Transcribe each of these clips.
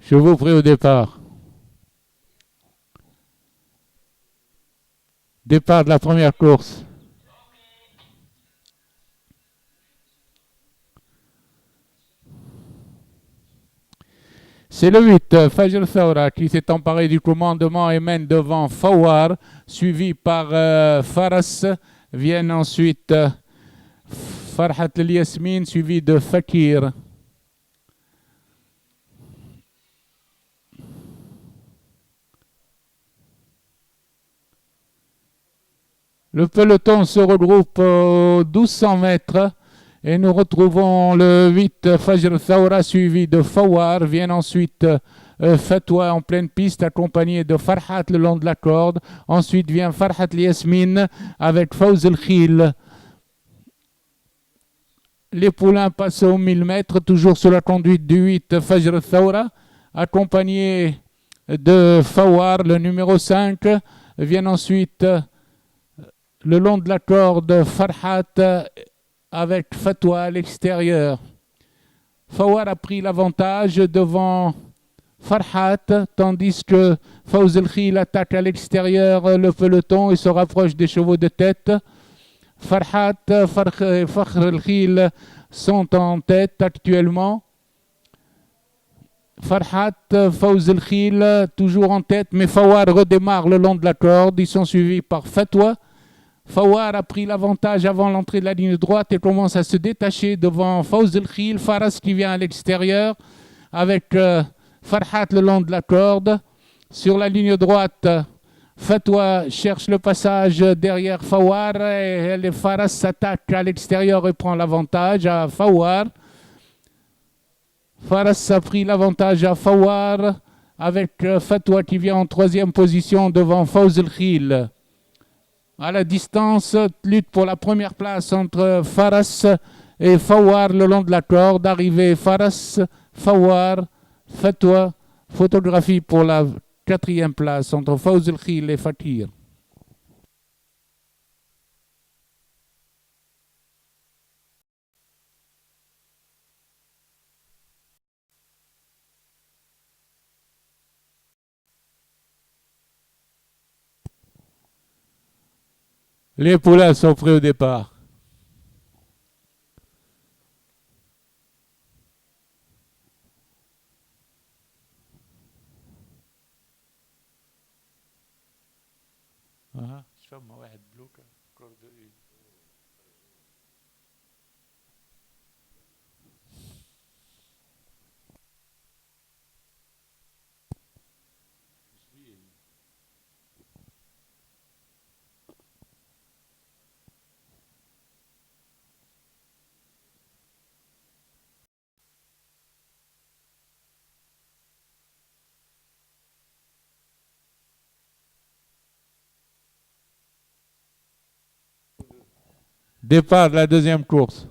Chevaux prêts au départ. Départ de la première course. C'est le 8, Fajr Thawra, qui s'est emparé du commandement et mène devant Fawar, suivi par Faras. Viennent ensuite Farhat El Yasmin, suivi de Fakir. Le peloton se regroupe aux 1200 mètres et nous retrouvons le 8 Fajr Thawra suivi de Fawar. Vient ensuite Fatwa en pleine piste accompagné de Farhat le long de la corde. Ensuite vient Farhat Yasmin avec Fawz El Khil. Les poulains passent aux 1000 mètres, toujours sous la conduite du 8 Fajr Thawra, accompagné de Fawar, le numéro 5. Vient ensuite le long de la corde Farhat avec Fatwa à l'extérieur. Fawar a pris l'avantage devant Farhat, tandis que Fawz El Khil attaque à l'extérieur le peloton et se rapproche des chevaux de tête. Farhat et Fakhr El Khil sont en tête actuellement. Farhat, Fawz El Khil toujours en tête, mais Fawar redémarre le long de la corde. Ils sont suivis par Fatwa. Fawar a pris l'avantage avant l'entrée de la ligne droite et commence à se détacher devant Fawz El Khil. Faras qui vient à l'extérieur avec Farhat le long de la corde. Sur la ligne droite, Fatwa cherche le passage derrière Fawar et Faras s'attaque à l'extérieur et prend l'avantage à Fawar. Faras a pris l'avantage à Fawar avec Fatwa qui vient en troisième position devant Fawz El Khil. À la distance, lutte pour la première place entre Faras et Fawar le long de la corde. Arrivée Faras, Fawar, Fatwa. Photographie pour la quatrième place entre Fawz El Khil et Fakir. Les poulains sont prêts au départ. Départ de la deuxième course.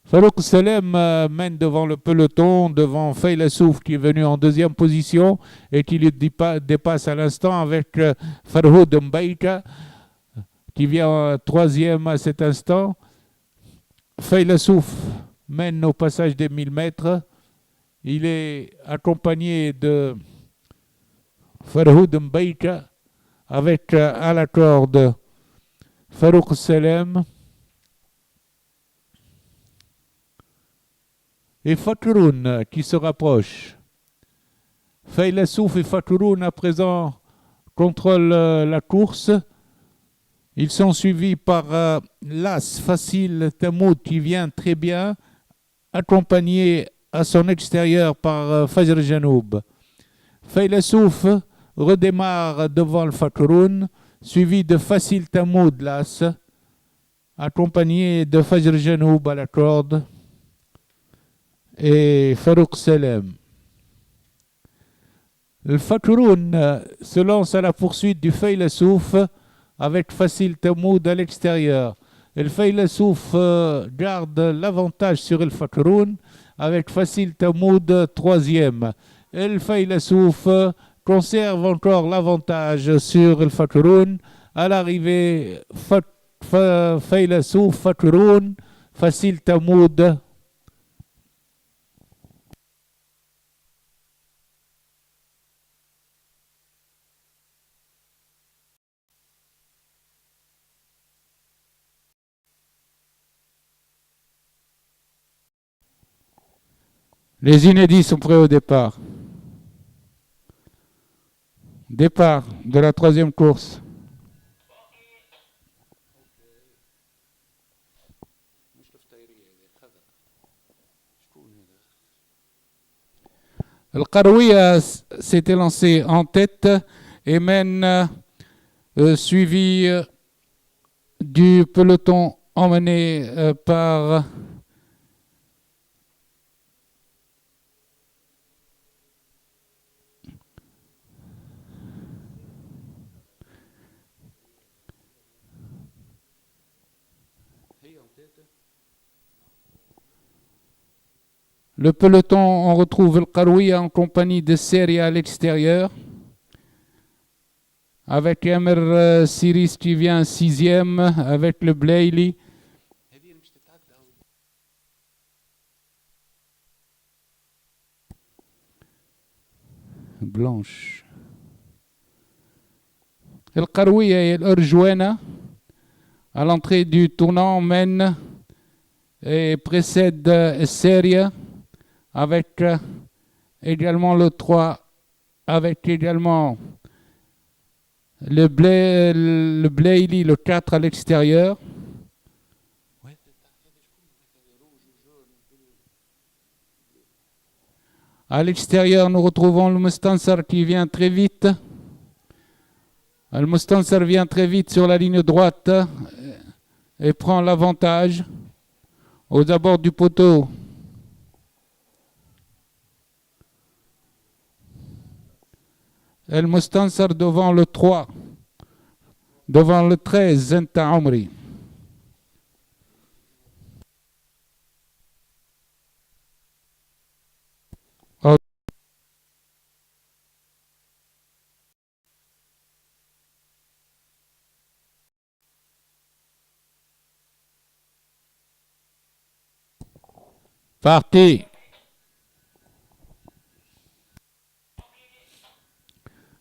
Farouk Salem mène devant le peloton, devant Fayla Souf qui est venu en deuxième position et qui le dépasse à l'instant avec Farhoud Mbaïka qui vient troisième à cet instant. Fayla Souf mène au passage des 1000 mètres. Il est accompagné de Farhoud Mbaïka avec à la corde Farouk Salem et Fakroun qui se rapproche. Fayla Souf et Fakroun à présent contrôlent la course. Ils sont suivis par l'As Facile Tamoud qui vient très bien, accompagné à son extérieur par Fajr Janoub. Fayla Souf redémarre devant le Fakroun, suivi de Facile Tamoud l'As, accompagné de Fajr Janoub à la corde et Farouk Salem. Le Fakroun se lance à la poursuite du Fayla Souf avec Facile Tamoud à l'extérieur. Le Fayla Souf garde l'avantage sur le Fakroun avec Facile Tamoud troisième. El Fayla Souf conserve encore l'avantage sur le Fakroun À l'arrivée, Faylasou, Fatroun, Facile Tamoud. Les inédits sont prêts au départ. Départ de la troisième course. Le Karoui s'était lancé en tête et mène suivi du peloton emmené par le peloton. On retrouve le Karoui en compagnie de Seria à l'extérieur, avec Emir Siris qui vient sixième, avec le Blayley. Blanche. Le Karoui et l'Urjouena à l'entrée du tournant mène et précède Seria, avec également le 3, avec également le Blayley, le 4 à l'extérieur. À l'extérieur, nous retrouvons le Mustansar qui vient très vite. Le Mustansar vient très vite sur la ligne droite et prend l'avantage aux abords du poteau. El Mustansar devant le 3, devant le 13, Zenta Omri. Parti.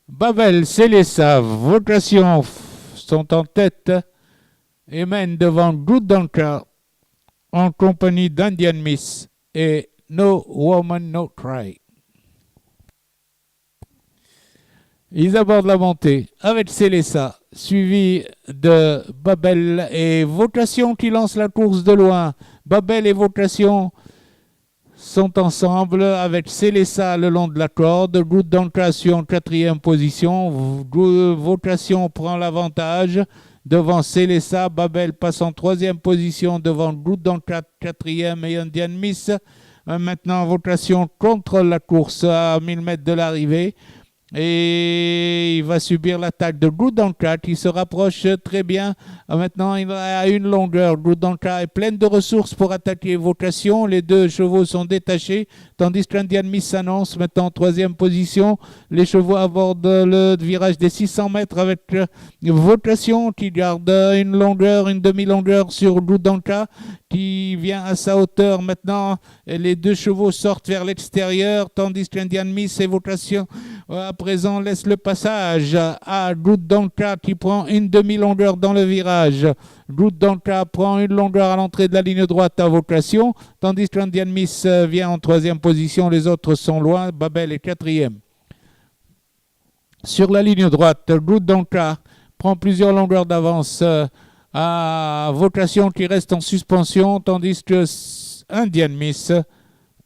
Babel, Célessa, Vocation sont en tête et mènent devant Good Danka en compagnie d'Indian Miss et No Woman No Cry. Ils abordent la montée avec Célessa, suivi de Babel et Vocation qui lance la course de loin. Babel et Vocation sont ensemble avec Célessa le long de la corde. Good Danka suit en quatrième position. Vocation prend l'avantage devant Célessa. Babel passe en troisième position devant Good Danka quatrième et Indian Miss. Maintenant, Vocation contrôle la course à 1000 mètres de l'arrivée. Et il va subir l'attaque de Good Danka qui se rapproche très bien. Maintenant, il a une longueur. Good Danka est pleine de ressources pour attaquer Vocation. Les deux chevaux sont détachés, tandis qu'Indian Miss s'annonce maintenant en troisième position. Les chevaux abordent le virage des 600 mètres avec Vocation qui garde une longueur, une demi-longueur sur Good Danka qui vient à sa hauteur. Maintenant, les deux chevaux sortent vers l'extérieur, tandis qu'Indian Miss et Vocation à présent laisse le passage à Good Danka qui prend une demi-longueur dans le virage. Good Danka prend une longueur à l'entrée de la ligne droite à Vocation, tandis qu'Indian Miss vient en troisième position. Les autres sont loin. Babel est quatrième. Sur la ligne droite, Good Danka prend plusieurs longueurs d'avance à Vocation qui reste en suspension, tandis que Indian Miss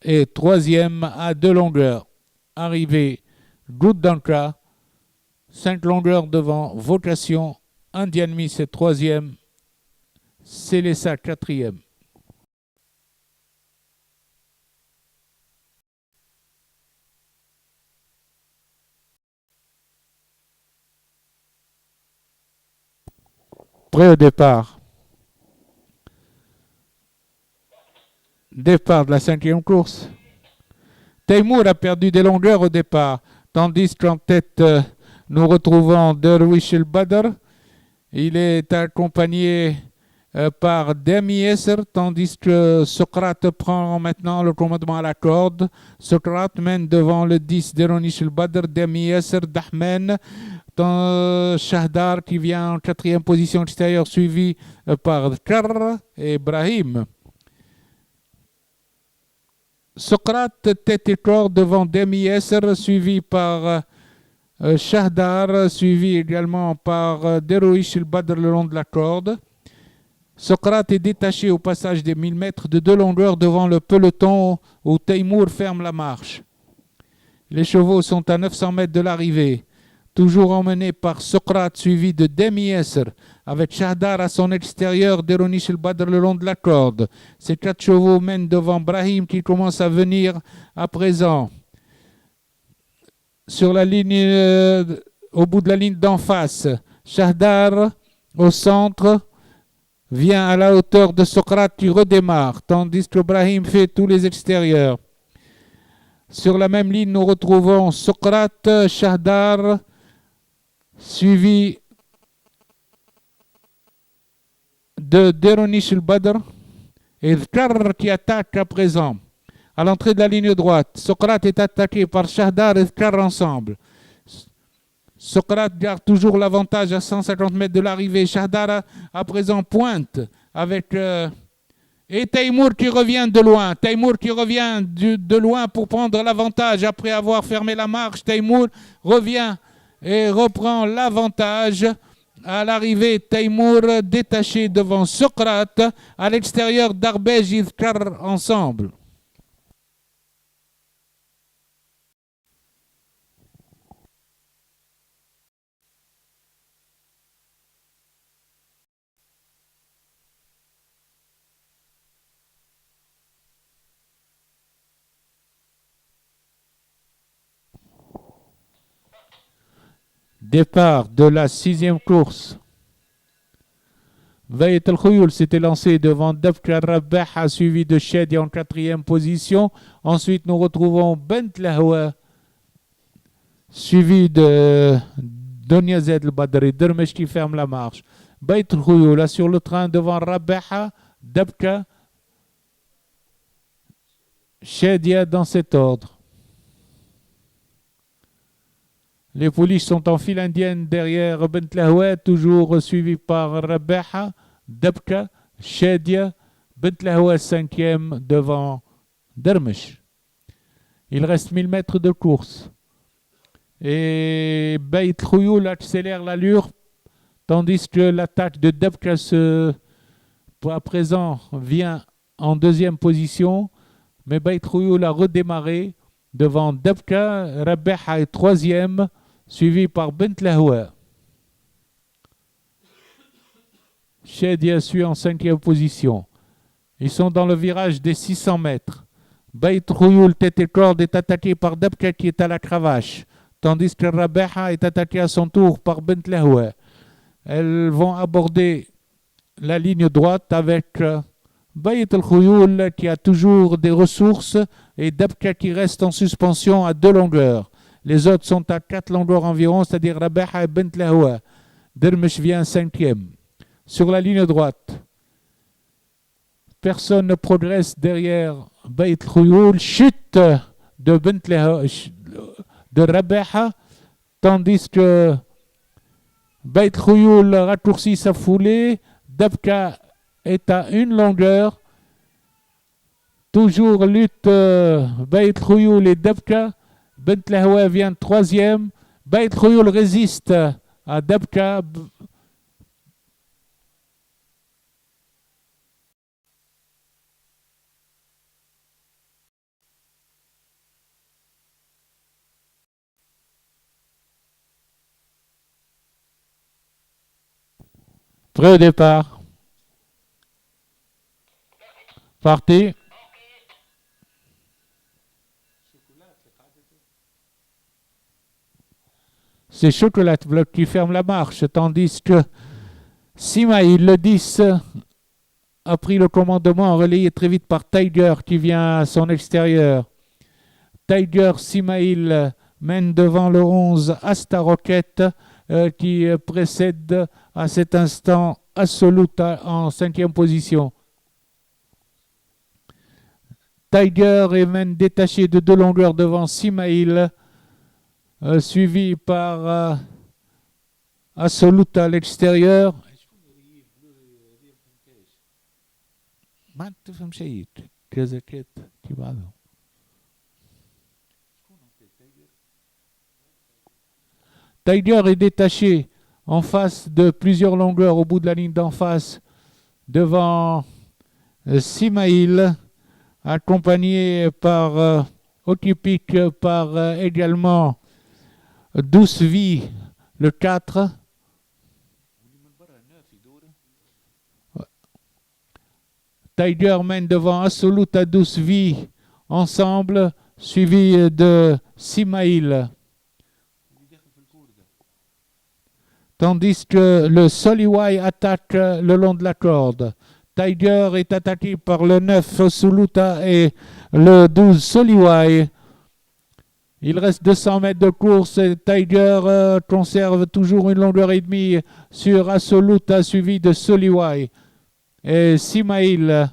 est troisième à 2 longueurs. Arrivé Good Danka, 5 longueurs devant Vocation. Indian Miss est troisième. Célessa quatrième. Prêt au départ. Départ de la cinquième course. Teymour a perdu des longueurs au départ, tandis qu'en tête, nous retrouvons Derwish El Badr Il est accompagné par Demi Yasser, tandis que Socrate prend maintenant le commandement à la corde. Socrate mène devant le 10 d'Eronish el-Badr, Demi Yasser, Dahmen, Shahdar qui vient en 4e position extérieure, suivi par Dhkar et Ibrahim. Socrate tête et corps devant Demi Yasser, suivi par Shahdar, suivi également par Deroish el-Badr le long de la corde. Socrate est détaché au passage des 1000 mètres de 2 longueurs devant le peloton où Teymour ferme la marche. Les chevaux sont à 900 mètres de l'arrivée, toujours emmenés par Socrate suivi de Demi Yasser, avec Shahdar à son extérieur, Deronish el-Badr le long de la corde. Ces 4 chevaux mènent devant Brahim qui commence à venir à présent. Sur la ligne, au bout de la ligne d'en face, Shahdar au centre vient à la hauteur de Socrate qui redémarre, tandis que Brahim fait tous les extérieurs. Sur la même ligne, nous retrouvons Socrate, Shahdar, suivi de Deronish el-Badr et Dhkar qui attaque à présent. À l'entrée de la ligne droite, Socrate est attaqué par Shahdar et Dhkar ensemble. Socrate garde toujours l'avantage à 150 mètres de l'arrivée. Shahdar à présent pointe avec... et Teymour qui revient de loin. Teymour qui revient de loin pour prendre l'avantage. Après avoir fermé la marche, Teymour revient et reprend l'avantage. À l'arrivée, Teymour détaché devant Socrate. À l'extérieur, Darbej et Dhkar ensemble. Départ de la 6e course. Bayt el-Khouyoul s'était lancé devant Dabka Rabbaha, suivi de Shadia en 4e position. Ensuite, nous retrouvons Bent Lahwa, suivi de Donia Zed el-Badri, Dermesh qui ferme la marche. Bayt el-Khouyoul là sur le train devant Rabbaha, Dabka, Shadia dans cet ordre. Les pouliches sont en file indienne derrière Bent Lahwa, toujours suivi par Rabbaha, Dabka, Shadia, Bent Lahwa 5e devant Dermesh. Il reste 1000 mètres de course. Et Bayt el-Khouyoul accélère l'allure, tandis que l'attaque de Dabka à présent vient en 2e position. Mais Bayt el-Khouyoul a redémarré devant Dabka, Rabbaha est 3e, suivi par Bent Lahwa. Shadia suit en 5e position. Ils sont dans le virage des 600 mètres. Bayt el-Khouyoul, tête et corde, est attaqué par Dabka qui est à la cravache, tandis que Rabbaha est attaqué à son tour par Bent Lahwa. Elles vont aborder la ligne droite avec Bayt el-Khouyoul qui a toujours des ressources et Dabka qui reste en suspension à 2 longueurs. Les autres sont à 4 longueurs environ, c'est-à-dire Rabbaha et Bent Lahwa. Dermesh vient 5e. Sur la ligne droite, personne ne progresse derrière Bayt el-Khouyoul. Chute de Bent Lahwa, de Rabbaha, tandis que Bayt el-Khouyoul raccourcit sa foulée. Dabka est à 1 longueur. Toujours lutte Bayt el-Khouyoul et Dabka. Bent Lahwa vient 3e. Bayt el-Khouyoul résiste à Dabka. Prêt au départ. Parti. C'est Chocolat Block qui ferme la marche, tandis que Simaïl, le 10, a pris le commandement, relayé très vite par Tiger qui vient à son extérieur. Tiger, Simaïl mène devant le 11 Asta Rocket, qui précède à cet instant Assoluta en 5e position. Tiger est même détaché de 2 longueurs devant Simail, suivi par Assoluta à l'extérieur. Tiger est détaché en face de plusieurs longueurs au bout de la ligne d'en face devant Simail, accompagné par Otypique, par également Douce Vie, le 4. Tiger mène devant Assoluta, Douce Vie ensemble, suivi de Simail. Tandis que le Soliwai attaque le long de la corde. Tiger est attaqué par le 9 Assoluta et le 12 Soliwai. Il reste 200 mètres de course et Tiger conserve toujours une longueur et demie sur Assoluta, suivi de Soliwai et Simail.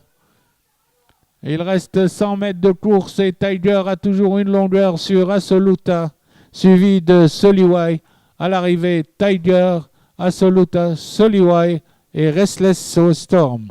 Il reste 100 mètres de course et Tiger a toujours une longueur sur Assoluta, suivi de Soliwai. À l'arrivée, Tiger, Assoluta, Soliwai et Restless Storm.